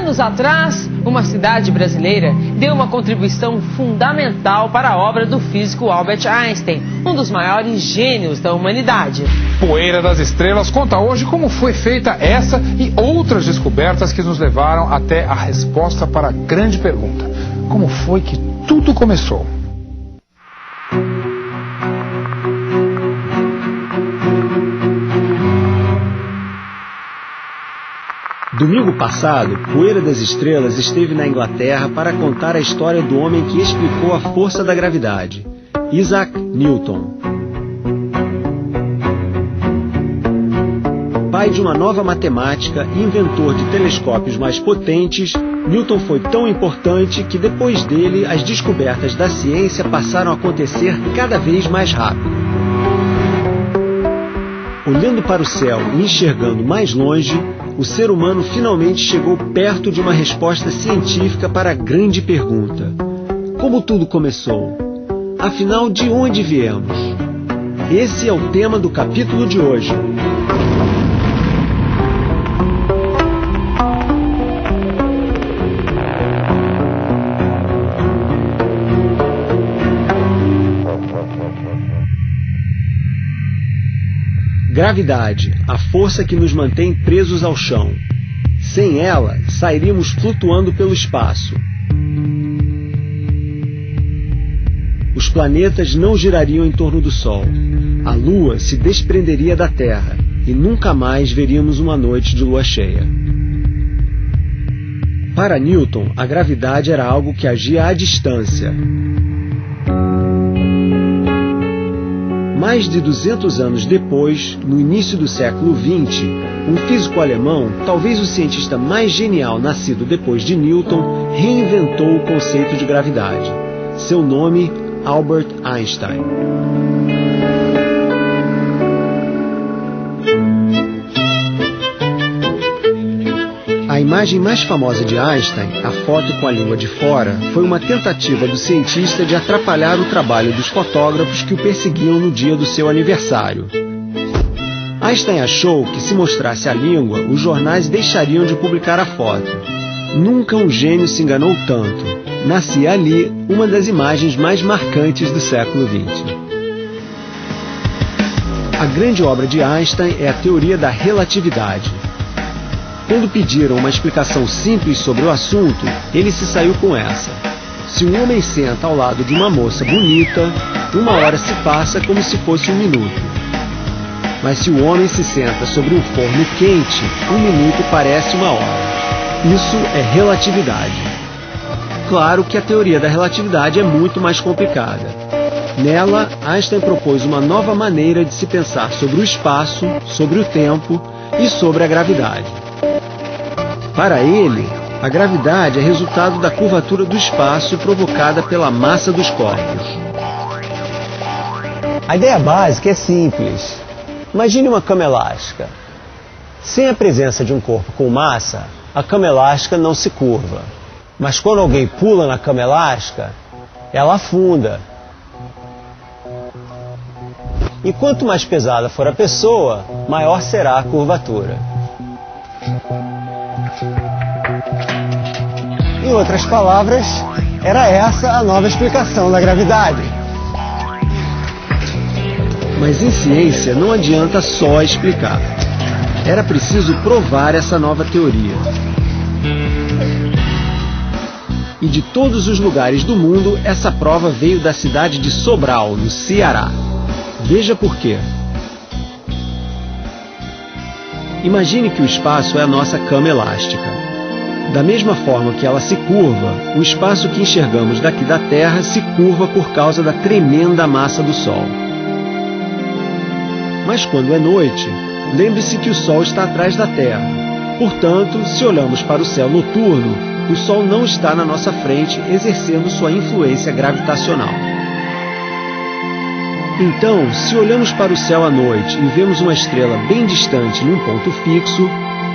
anos atrás, uma cidade brasileira deu uma contribuição fundamental para a obra do físico Albert Einstein, um dos maiores gênios da humanidade. Poeira das Estrelas conta hoje como foi feita essa e outras descobertas que nos levaram até a resposta para a grande pergunta: como foi que tudo começou? Domingo passado, Poeira das Estrelas esteve na Inglaterra para contar a história do homem que explicou a força da gravidade, Isaac Newton. Pai de uma nova matemática e inventor de telescópios mais potentes, Newton foi tão importante que depois dele as descobertas da ciência passaram a acontecer cada vez mais rápido. Olhando para o céu e enxergando mais longe, o ser humano finalmente chegou perto de uma resposta científica para a grande pergunta: como tudo começou? Afinal, de onde viemos? Esse é o tema do capítulo de hoje. Gravidade, a força que nos mantém presos ao chão. Sem ela, sairíamos flutuando pelo espaço. Os planetas não girariam em torno do Sol. A Lua se desprenderia da Terra e nunca mais veríamos uma noite de lua cheia. Para Newton, a gravidade era algo que agia à distância. Mais de 200 anos depois, no início do século XX, um físico alemão, talvez o cientista mais genial nascido depois de Newton, reinventou o conceito de gravidade. Seu nome, Albert Einstein. A imagem mais famosa de Einstein, a foto com a língua de fora, foi uma tentativa do cientista de atrapalhar o trabalho dos fotógrafos que o perseguiam no dia do seu aniversário. Einstein achou que, se mostrasse a língua, os jornais deixariam de publicar a foto. Nunca um gênio se enganou tanto. Nascia ali uma das imagens mais marcantes do século XX. A grande obra de Einstein é a teoria da relatividade. Quando pediram uma explicação simples sobre o assunto, ele se saiu com essa: se um homem senta ao lado de uma moça bonita, uma hora se passa como se fosse um minuto. Mas se o homem se senta sobre um forno quente, um minuto parece uma hora. Isso é relatividade. Claro que a teoria da relatividade é muito mais complicada. Nela, Einstein propôs uma nova maneira de se pensar sobre o espaço, sobre o tempo e sobre a gravidade. Para ele, a gravidade é resultado da curvatura do espaço provocada pela massa dos corpos. A ideia básica é simples. Imagine uma cama elástica. Sem a presença de um corpo com massa, a cama elástica não se curva. Mas quando alguém pula na cama elástica, ela afunda. E quanto mais pesada for a pessoa, maior será a curvatura. Em outras palavras, era essa a nova explicação da gravidade. Mas em ciência não adianta só explicar. Era preciso provar essa nova teoria. E de todos os lugares do mundo, essa prova veio da cidade de Sobral, no Ceará. Veja por quê. Imagine que o espaço é a nossa cama elástica. Da mesma forma que ela se curva, o espaço que enxergamos daqui da Terra se curva por causa da tremenda massa do Sol. Mas quando é noite, lembre-se que o Sol está atrás da Terra. Portanto, se olhamos para o céu noturno, o Sol não está na nossa frente exercendo sua influência gravitacional. Então, se olhamos para o céu à noite e vemos uma estrela bem distante num ponto fixo,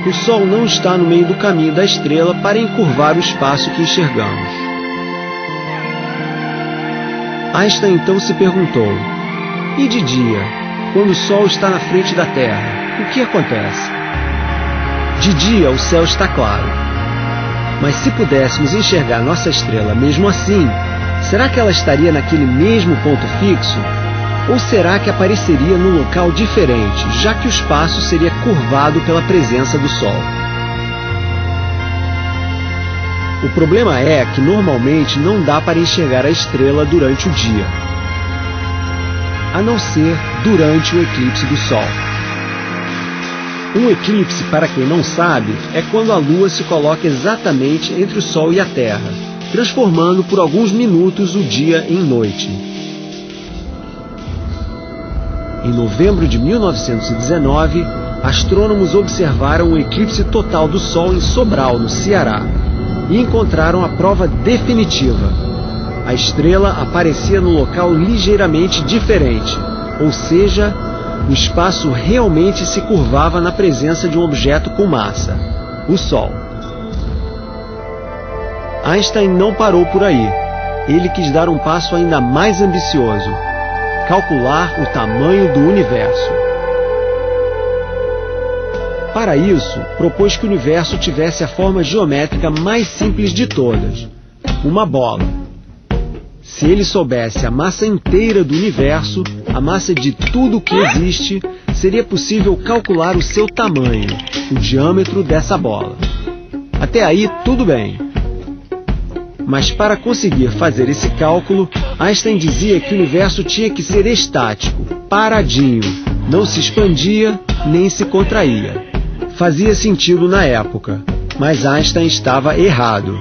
o Sol não está no meio do caminho da estrela para encurvar o espaço que enxergamos. Einstein então se perguntou: e de dia, quando o Sol está na frente da Terra, o que acontece? De dia o céu está claro. Mas se pudéssemos enxergar nossa estrela mesmo assim, será que ela estaria naquele mesmo ponto fixo? Ou será que apareceria num local diferente, já que o espaço seria curvado pela presença do Sol? O problema é que normalmente não dá para enxergar a estrela durante o dia, a não ser durante o eclipse do Sol. Um eclipse, para quem não sabe, é quando a Lua se coloca exatamente entre o Sol e a Terra, transformando por alguns minutos o dia em noite. Em novembro de 1919, astrônomos observaram um eclipse total do Sol em Sobral, no Ceará, e encontraram a prova definitiva. A estrela aparecia no local ligeiramente diferente, ou seja, o espaço realmente se curvava na presença de um objeto com massa, o Sol. Einstein não parou por aí. Ele quis dar um passo ainda mais ambicioso: calcular o tamanho do universo. Para isso, propôs que o universo tivesse a forma geométrica mais simples de todas, uma bola. Se ele soubesse a massa inteira do universo, a massa de tudo que existe, seria possível calcular o seu tamanho, o diâmetro dessa bola. Até aí, tudo bem. Mas para conseguir fazer esse cálculo, Einstein dizia que o universo tinha que ser estático, paradinho, não se expandia nem se contraía. Fazia sentido na época, mas Einstein estava errado.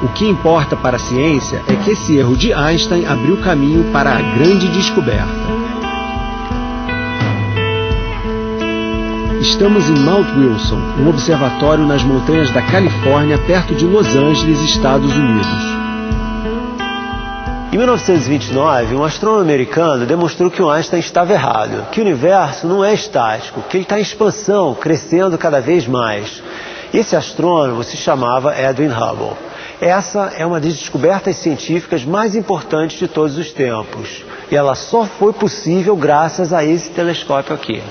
O que importa para a ciência é que esse erro de Einstein abriu caminho para a grande descoberta. Estamos em Mount Wilson, um observatório nas montanhas da Califórnia, perto de Los Angeles, Estados Unidos. Em 1929, um astrônomo americano demonstrou que o Einstein estava errado, que o universo não é estático, que ele está em expansão, crescendo cada vez mais. Esse astrônomo se chamava Edwin Hubble. Essa é uma das descobertas científicas mais importantes de todos os tempos. E ela só foi possível graças a esse telescópio aqui.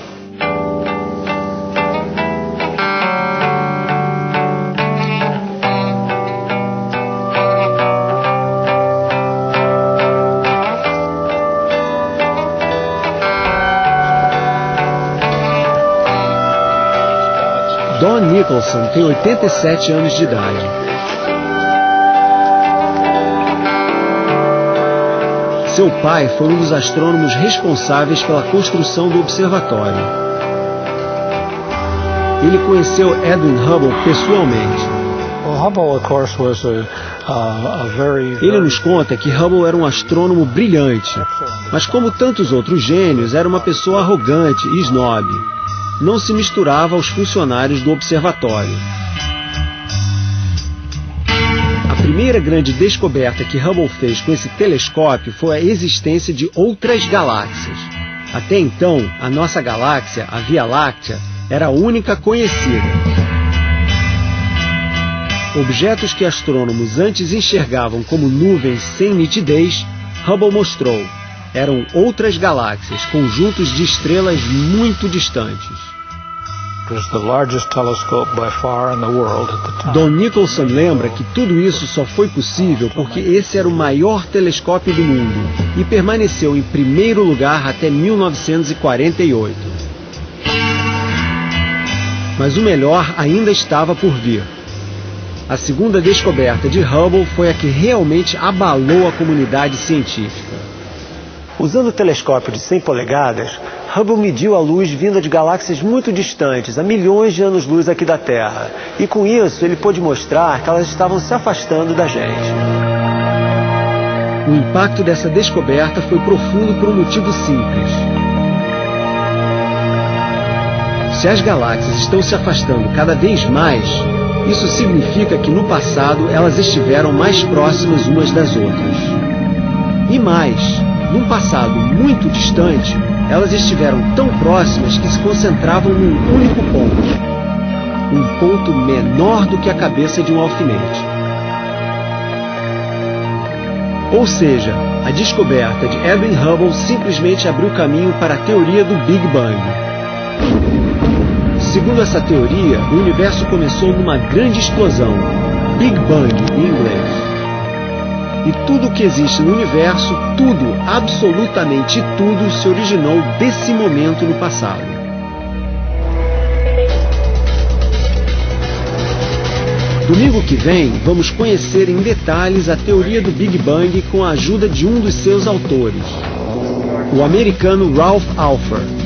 Don Nicholson tem 87 anos de idade. Seu pai foi um dos astrônomos responsáveis pela construção do observatório. Ele conheceu Edwin Hubble pessoalmente. Ele nos conta que Hubble era um astrônomo brilhante, mas como tantos outros gênios, era uma pessoa arrogante e snob. Não se misturava aos funcionários do observatório. A primeira grande descoberta que Hubble fez com esse telescópio foi a existência de outras galáxias. Até então, a nossa galáxia, a Via Láctea, era a única conhecida. Objetos que astrônomos antes enxergavam como nuvens sem nitidez, Hubble mostrou. Eram outras galáxias, conjuntos de estrelas muito distantes. Don Nicholson lembra que tudo isso só foi possível porque esse era o maior telescópio do mundo e permaneceu em primeiro lugar até 1948. Mas o melhor ainda estava por vir. A segunda descoberta de Hubble foi a que realmente abalou a comunidade científica. Usando o telescópio de 100 polegadas, Hubble mediu a luz vinda de galáxias muito distantes, a milhões de anos-luz aqui da Terra. E com isso, ele pôde mostrar que elas estavam se afastando da gente. O impacto dessa descoberta foi profundo por um motivo simples. Se as galáxias estão se afastando cada vez mais, isso significa que no passado elas estiveram mais próximas umas das outras. E mais, num passado muito distante, elas estiveram tão próximas que se concentravam num único ponto. Um ponto menor do que a cabeça de um alfinete. Ou seja, a descoberta de Edwin Hubble simplesmente abriu caminho para a teoria do Big Bang. Segundo essa teoria, o universo começou numa grande explosão, Big Bang em inglês. E tudo o que existe no universo, tudo, absolutamente tudo, se originou desse momento no passado. Domingo que vem, vamos conhecer em detalhes a teoria do Big Bang com a ajuda de um dos seus autores, o americano Ralph Alpher.